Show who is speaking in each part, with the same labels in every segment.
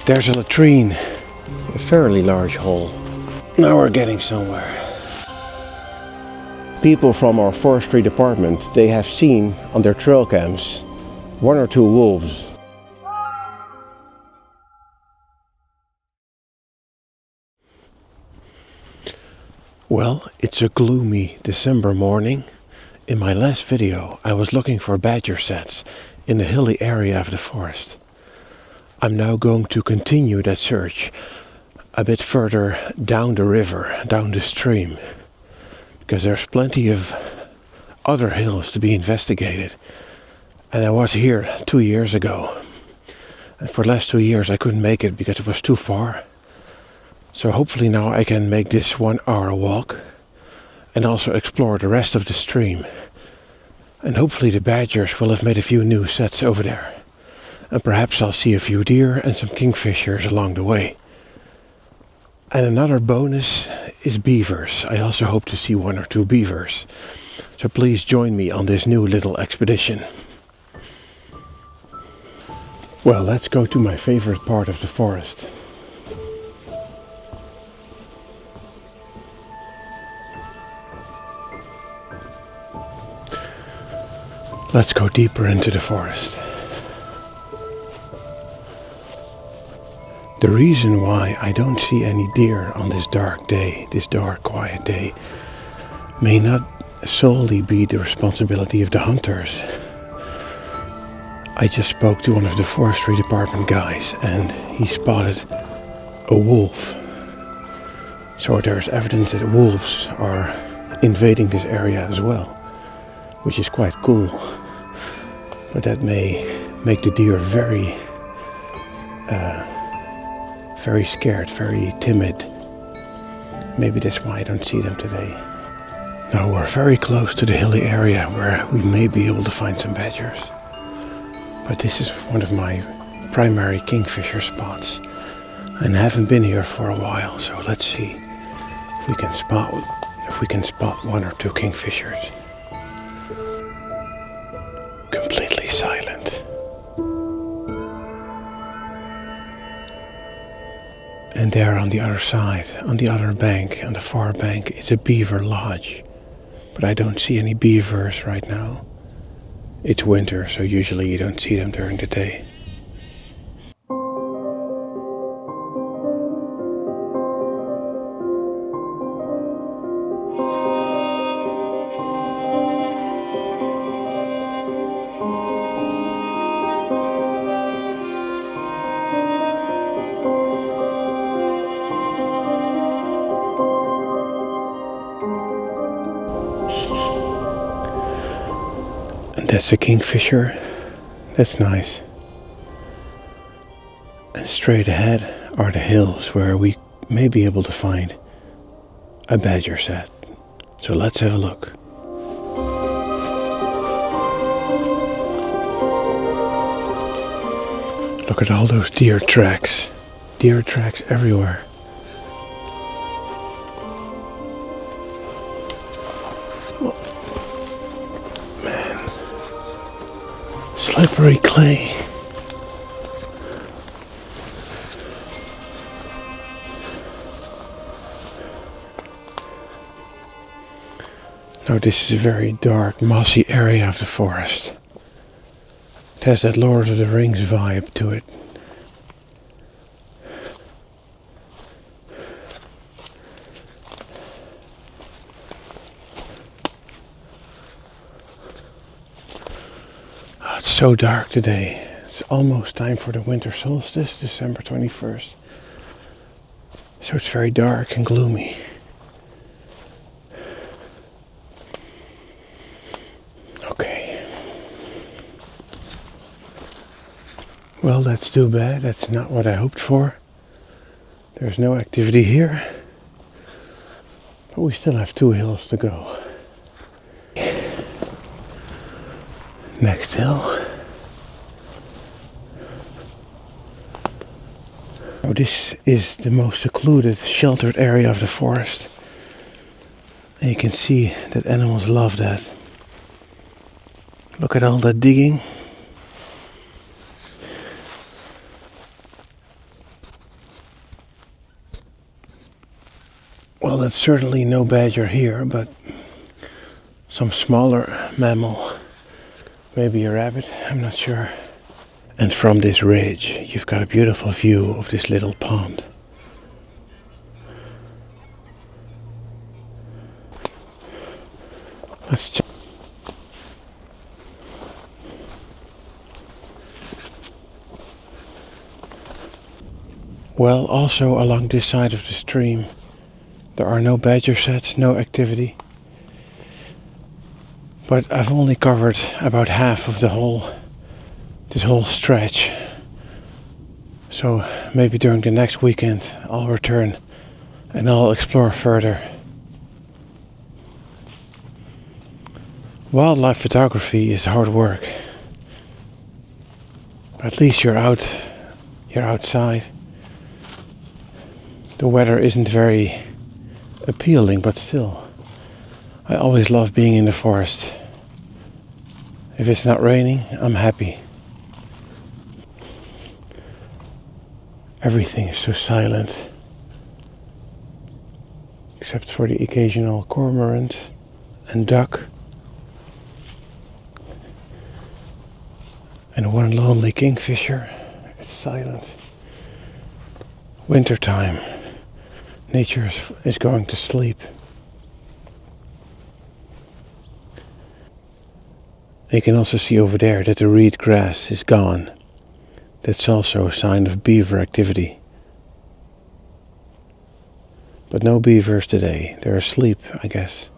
Speaker 1: There's a latrine, a fairly large hole. Now we're getting somewhere. People from our forestry department, they have seen on their trail cams 1 or 2 wolves. Well, it's a gloomy December morning. In my last video, I was looking for badger sets in the hilly area of the forest. I'm now going to continue that search a bit further down the river, down the stream, because there's plenty of other hills to be investigated. And I was here 2 years ago, and for the last 2 years I couldn't make it because it was too far. So hopefully now I can make this 1 hour walk and also explore the rest of the stream. And hopefully the badgers will have made a few new sets over there. And perhaps I'll see a few deer and some kingfishers along the way. And another bonus is beavers. I also hope to see 1 or 2 beavers. So please join me on this new little expedition. Well, let's go to my favorite part of the forest. Let's go deeper into the forest. The reason why I don't see any deer on this dark day, this dark, quiet day, may not solely be the responsibility of the hunters. I just spoke to one of the forestry department guys and he spotted a wolf. So there's evidence that wolves are invading this area as well, which is quite cool. But that may make the deer very scared, very timid. Maybe that's why I don't see them today. Now we're very close to the hilly area where we may be able to find some badgers. But this is one of my primary kingfisher spots. And I haven't been here for a while, so let's see if we can spot 1 or 2 kingfishers. Completely silent. And there on the other side, on the other bank, on the far bank, is a beaver lodge. But I don't see any beavers right now. It's winter, so usually you don't see them during the day. That's a kingfisher. That's nice. And straight ahead are the hills where we may be able to find a badger set. So let's have a look. Look at all those deer tracks. Deer tracks everywhere. Slippery clay. Now this is a very dark, mossy area of the forest. It has that Lord of the Rings vibe to it. It's so dark today. It's almost time for the winter solstice, December 21st. So it's very dark and gloomy. Okay. Well, that's too bad. That's not what I hoped for. There's no activity here. But we still have 2 hills to go. Next hill. Oh, this is the most secluded, sheltered area of the forest. And you can see that animals love that. Look at all that digging. Well, it's certainly no badger here, but some smaller mammal. Maybe a rabbit, I'm not sure. And from this ridge, you've got a beautiful view of this little pond. Let's check. Well, also along this side of the stream, there are no badger sets, no activity. But I've only covered about half of this whole stretch. So maybe during the next weekend I'll return and I'll explore further. Wildlife photography is hard work. At least you're outside. The weather isn't very appealing, but still, I always love being in the forest. If it's not raining, I'm happy. Everything is so silent, except for the occasional cormorant and duck, and one lonely kingfisher. It's silent. Wintertime. Nature is going to sleep. You can also see over there that the reed grass is gone. That's also a sign of beaver activity. But no beavers today. They're asleep, I guess.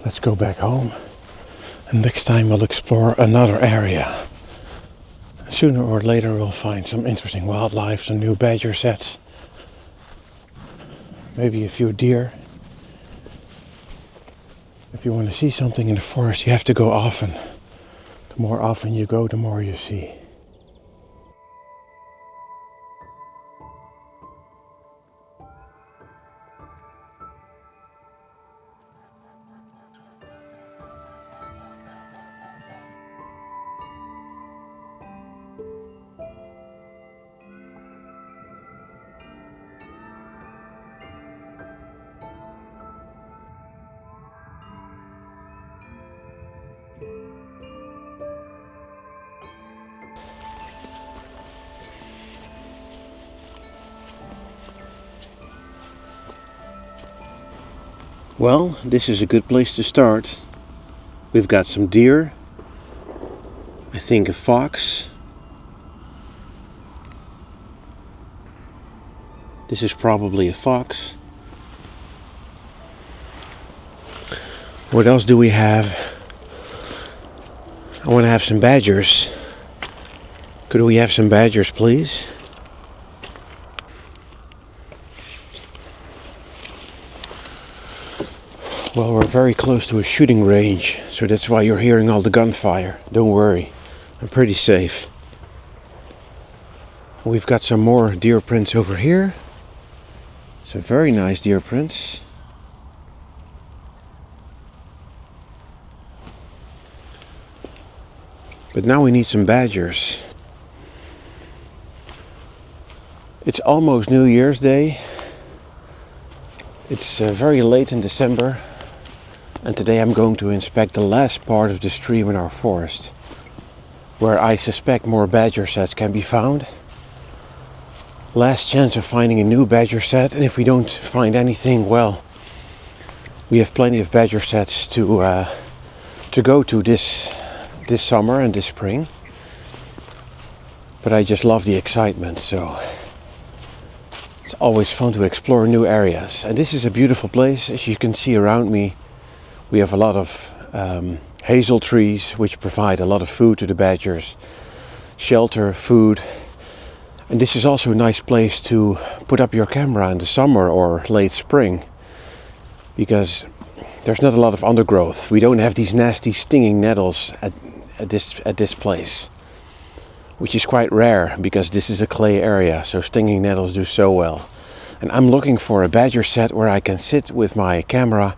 Speaker 1: Let's go back home, and next time we'll explore another area. Sooner or later we'll find some interesting wildlife, some new badger sets, maybe a few deer. If you want to see something in the forest, you have to go often. The more often you go, the more you see. Well, this is a good place to start. We've got some deer, I think a fox. This is probably a fox. What else do we have? I want to have some badgers. Could we have some badgers, please? Well, we're very close to a shooting range, so that's why you're hearing all the gunfire. Don't worry, I'm pretty safe. We've got some more deer prints over here. Some very nice deer prints. But now we need some badgers. It's almost New Year's Day. It's very late in December. And today I'm going to inspect the last part of the stream in our forest, where I suspect more badger sets can be found. Last chance of finding a new badger set, and if we don't find anything, well, we have plenty of badger sets to go to this summer and this spring. But I just love the excitement, so it's always fun to explore new areas. And this is a beautiful place, as you can see around me. We have a lot of hazel trees, which provide a lot of food to the badgers, shelter, food. And this is also a nice place to put up your camera in the summer or late spring, because there's not a lot of undergrowth. We don't have these nasty stinging nettles at this place, which is quite rare because this is a clay area, so stinging nettles do so well. And I'm looking for a badger set where I can sit with my camera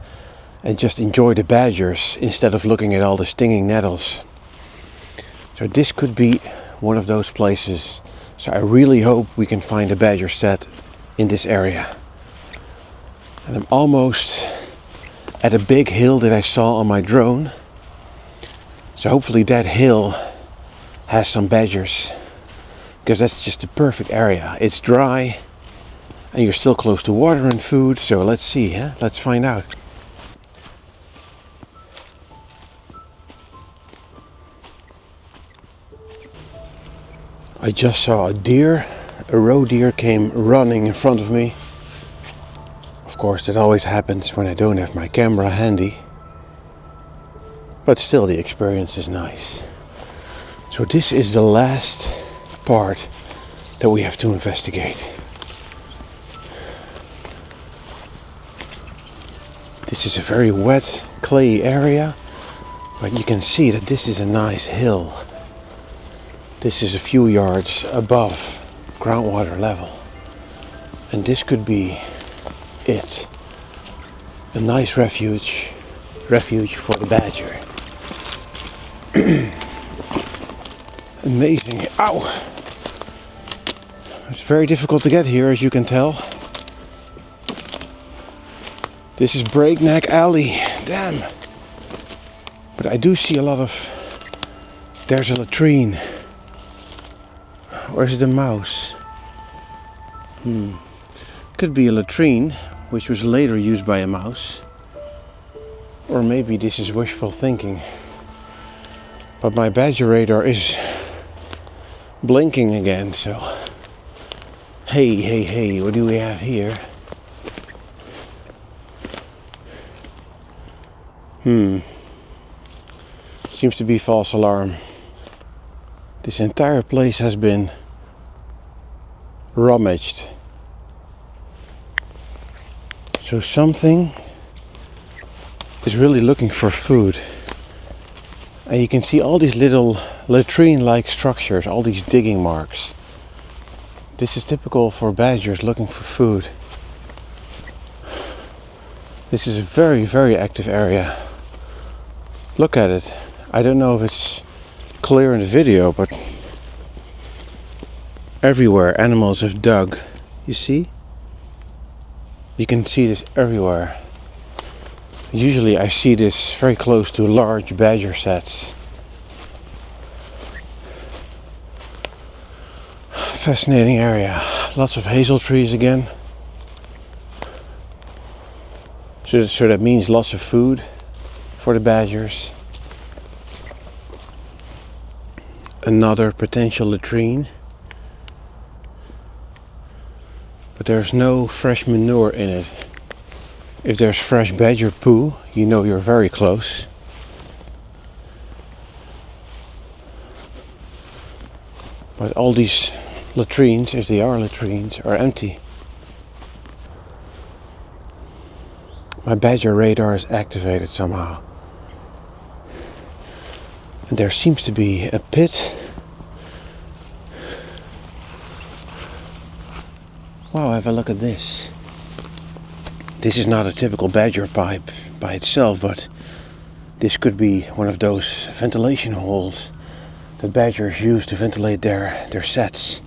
Speaker 1: and just enjoy the badgers instead of looking at all the stinging nettles. So this could be one of those places. So I really hope we can find a badger set in this area. And I'm almost at a big hill that I saw on my drone. So hopefully that hill has some badgers, because that's just the perfect area. It's dry and you're still close to water and food. So let's see, huh? Let's find out. I just saw a deer. A roe deer came running in front of me. Of course, that always happens when I don't have my camera handy. But still, the experience is nice. So this is the last part that we have to investigate. This is a very wet, clayey area, but you can see that this is a nice hill. This is a few yards above groundwater level. And this could be it. A nice refuge for the badger. Amazing. Ow! It's very difficult to get here, as you can tell. This is Breakneck Alley. Damn. But I do see a lot of... There's a latrine. Or is it a mouse? Could be a latrine, which was later used by a mouse. Or maybe this is wishful thinking. But my badger radar is blinking again, so... Hey, what do we have here? Seems to be false alarm. This entire place has been rummaged. So something is really looking for food. And you can see all these little latrine-like structures, all these digging marks. This is typical for badgers looking for food. This is a very, very active area. Look at it. I don't know if it's clear in the video, but everywhere animals have dug. You see? You can see this everywhere. Usually I see this very close to large badger sets. Fascinating area. Lots of hazel trees again. So that means lots of food for the badgers. Another potential latrine. But there's no fresh manure in it. If there's fresh badger poo, you know you're very close. But all these latrines, if they are latrines, are empty. My badger radar is activated somehow. And there seems to be a pit. Wow, have a look at this. This is not a typical badger pipe by itself, but this could be one of those ventilation holes that badgers use to ventilate their sets.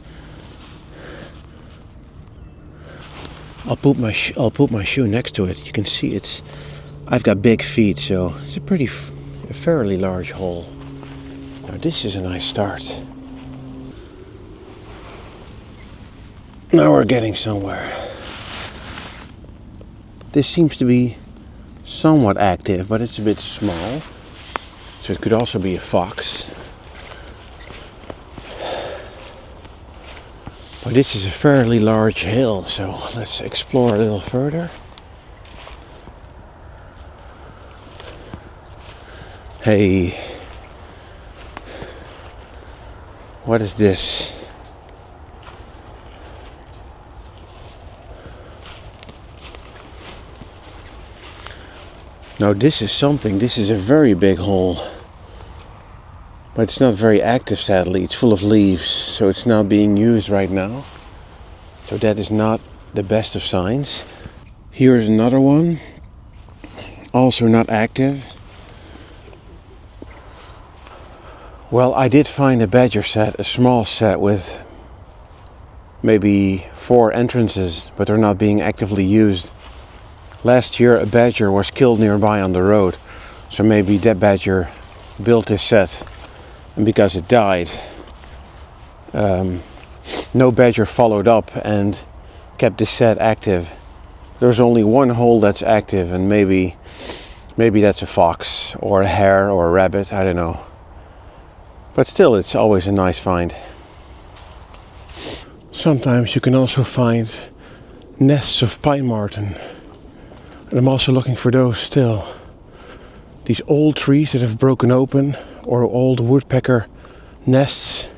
Speaker 1: I'll put my shoe next to it. You can see I've got big feet, so it's a fairly large hole. Now this is a nice start. Now we're getting somewhere. This seems to be somewhat active, but it's a bit small. So it could also be a fox. But this is a fairly large hill, so let's explore a little further. Hey, what is this? Now this is something, this is a very big hole. But it's not very active, sadly. It's full of leaves, so it's not being used right now. So that is not the best of signs. Here is another one, also not active. Well, I did find a badger set, a small set with maybe 4 entrances, but they're not being actively used. Last year a badger was killed nearby on the road, so maybe that badger built this set, and because it died, no badger followed up and kept this set active. There's only one hole that's active, and maybe that's a fox or a hare or a rabbit, I don't know. But still, it's always a nice find. Sometimes you can also find nests of pine marten. And I'm also looking for those still. These old trees that have broken open, or old woodpecker nests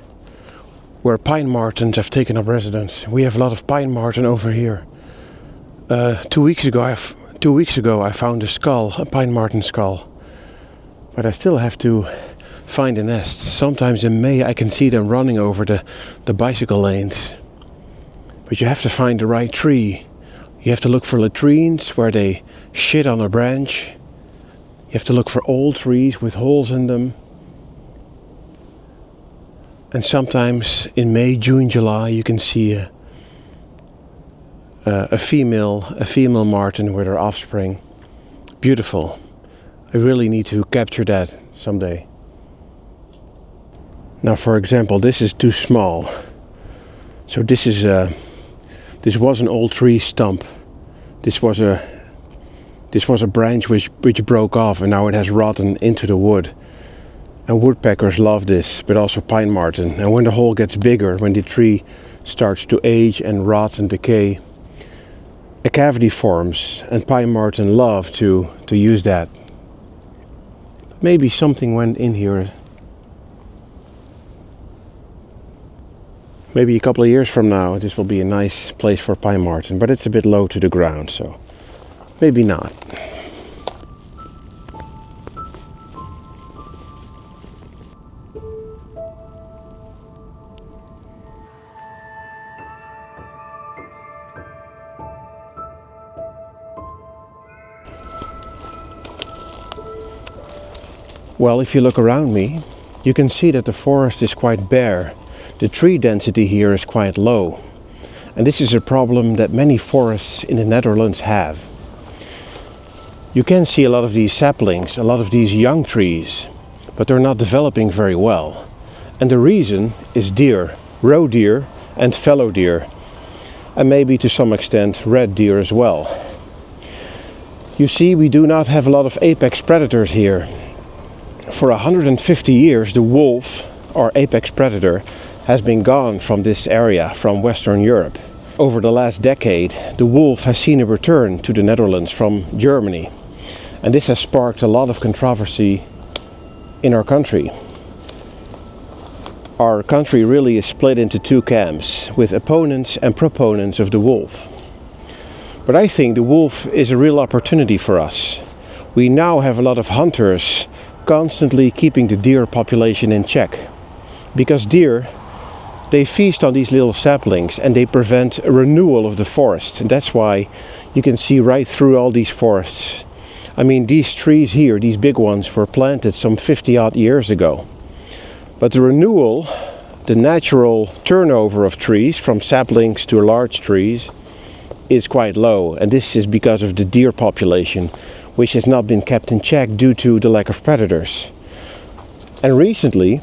Speaker 1: where pine martens have taken up residence. We have a lot of pine marten over here. 2 weeks ago I found a skull, a pine marten skull. But I still have to find a nest. Sometimes in May I can see them running over the bicycle lanes. But you have to find the right tree. You have to look for latrines where they shit on a branch. You have to look for old trees with holes in them. And sometimes in May, June, July you can see a female marten with her offspring. Beautiful. I really need to capture that someday. Now, for example, this is too small. So this was an old tree stump. This was a branch which broke off, and now it has rotten into the wood. And woodpeckers love this, but also pine marten. And when the hole gets bigger, when the tree starts to age and rot and decay, a cavity forms, and pine marten love to use that. Maybe something went in here. Maybe a couple of years from now this will be a nice place for pine marten, but it's a bit low to the ground, so maybe not. Well, if you look around me, you can see that the forest is quite bare. The tree density here is quite low. And this is a problem that many forests in the Netherlands have. You can see a lot of these saplings, a lot of these young trees, but they're not developing very well. And the reason is deer, roe deer and fallow deer, and maybe to some extent red deer as well. You see, we do not have a lot of apex predators here. For 150 years the wolf, or apex predator, has been gone from this area, from Western Europe. Over the last decade, the wolf has seen a return to the Netherlands from Germany. And this has sparked a lot of controversy in our country. Our country really is split into 2 camps, with opponents and proponents of the wolf. But I think the wolf is a real opportunity for us. We now have a lot of hunters constantly keeping the deer population in check. Because deer, they feast on these little saplings and they prevent a renewal of the forest. And that's why you can see right through all these forests. I mean, these trees here, these big ones, were planted some 50 odd years ago. But the renewal, the natural turnover of trees from saplings to large trees is quite low. And this is because of the deer population, which has not been kept in check due to the lack of predators. And recently,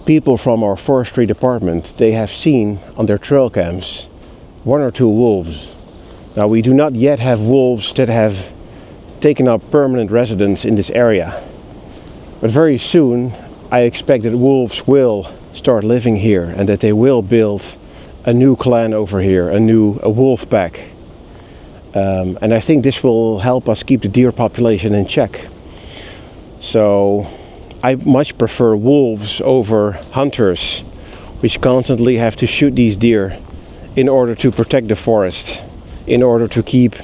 Speaker 1: people from our forestry department, they have seen on their trail cams 1 or 2 wolves. Now, we do not yet have wolves that have taken up permanent residence in this area. But very soon, I expect that wolves will start living here and that they will build a new clan over here, a wolf pack. And I think this will help us keep the deer population in check. So I much prefer wolves over hunters, which constantly have to shoot these deer in order to protect the forest, in order to keep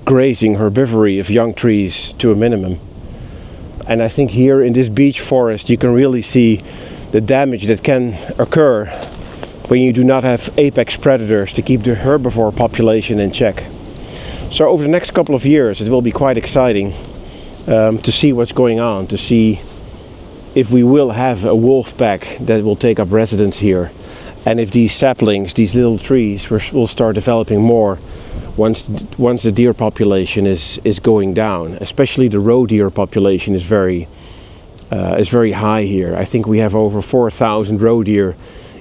Speaker 1: grazing herbivory of young trees to a minimum. And I think here in this beech forest you can really see the damage that can occur when you do not have apex predators to keep the herbivore population in check. So over the next couple of years it will be quite exciting to see what's going on, to see if we will have a wolf pack that will take up residence here, and if these saplings, these little trees, will start developing more once the deer population is going down. Especially the roe deer population is very high here. I think we have over 4,000 roe deer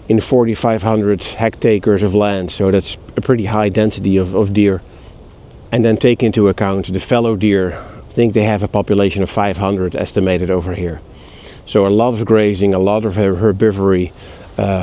Speaker 1: in 4,500 hectares of land, so that's a pretty high density of deer. And then take into account the fallow deer. I think they have a population of 500 estimated over here. So a lot of grazing, a lot of herbivory,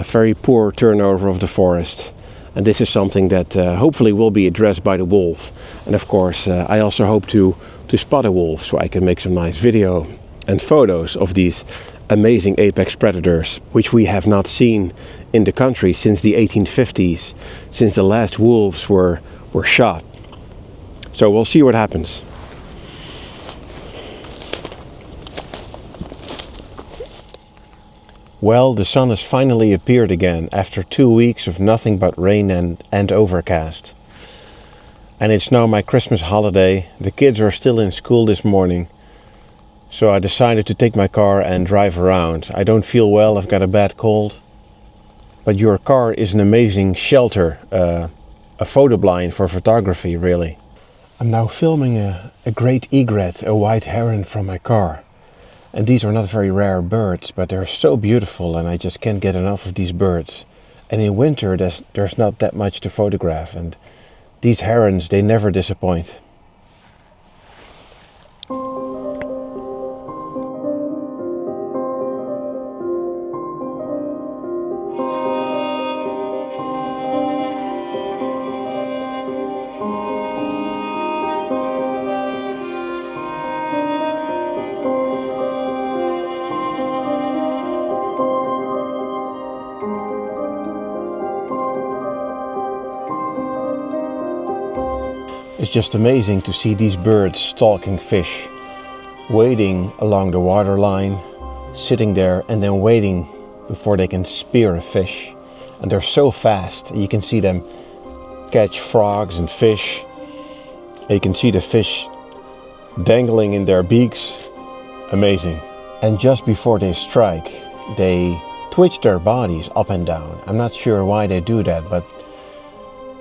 Speaker 1: very poor turnover of the forest. And this is something that hopefully will be addressed by the wolf. And of course I also hope to spot a wolf so I can make some nice video and photos of these amazing apex predators, which we have not seen in the country since the 1850s, since the last wolves were shot. So we'll see what happens. Well, the sun has finally appeared again after 2 weeks of nothing but rain and overcast. And it's now my Christmas holiday. The kids are still in school this morning. So I decided to take my car and drive around. I don't feel well, I've got a bad cold. But your car is an amazing shelter, a photo blind for photography, really. I'm now filming a great egret, a white heron, from my car. And these are not very rare birds, but they're so beautiful and I just can't get enough of these birds. And in winter there's not that much to photograph, and these herons, they never disappoint. It's just amazing to see these birds stalking fish, wading along the water line, sitting there and then waiting before they can spear a fish. And they're so fast, you can see them catch frogs and fish. You can see the fish dangling in their beaks. Amazing. And just before they strike, they twitch their bodies up and down. I'm not sure why they do that, but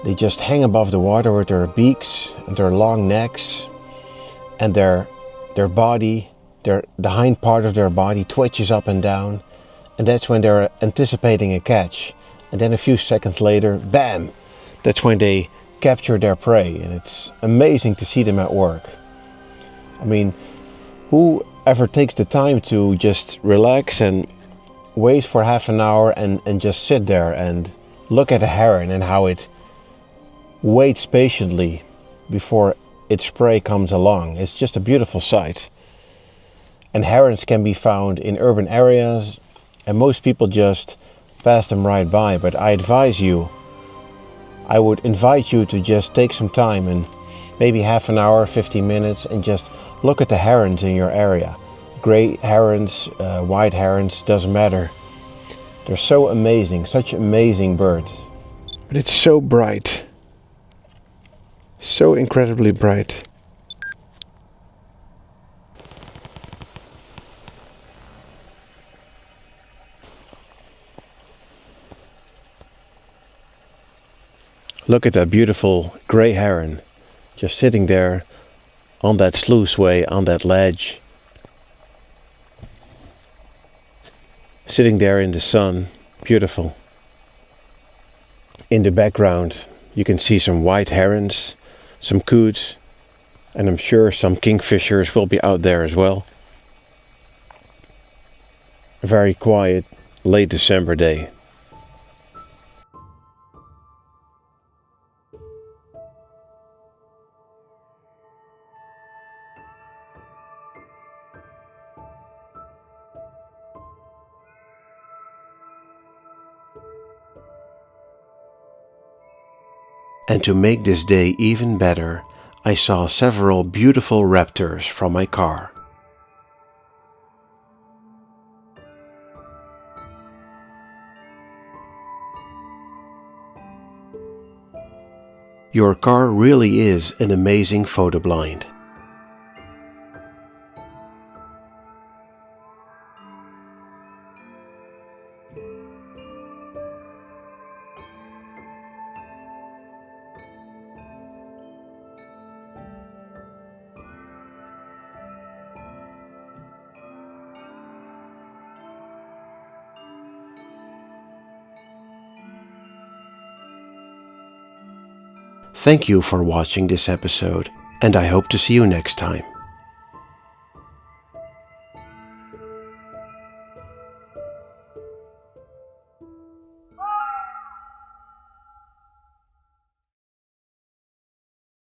Speaker 1: they just hang above the water with their beaks and their long necks, and their body, the hind part of their body twitches up and down, and that's when they're anticipating a catch. And then a few seconds later, bam! That's when they capture their prey, and it's amazing to see them at work. I mean, who ever takes the time to just relax and wait for half an hour and just sit there and look at a heron and how it waits patiently before its prey comes along? It's just a beautiful sight. And herons can be found in urban areas, and most people just pass them right by. But I would invite you to just take some time and maybe half an hour, 50 minutes, and just look at the herons in your area. Gray herons, white herons, doesn't matter. They're so amazing, such amazing birds. But it's so bright. So incredibly bright. Look at that beautiful gray heron just sitting there on that sluiceway, on that ledge. Sitting there in the sun, beautiful. In the background you can see some white herons, some coots, and I'm sure some kingfishers will be out there as well. A very quiet late December day. And to make this day even better, I saw several beautiful raptors from my car. Your car really is an amazing photo blind. Thank you for watching this episode, and I hope to see you next time.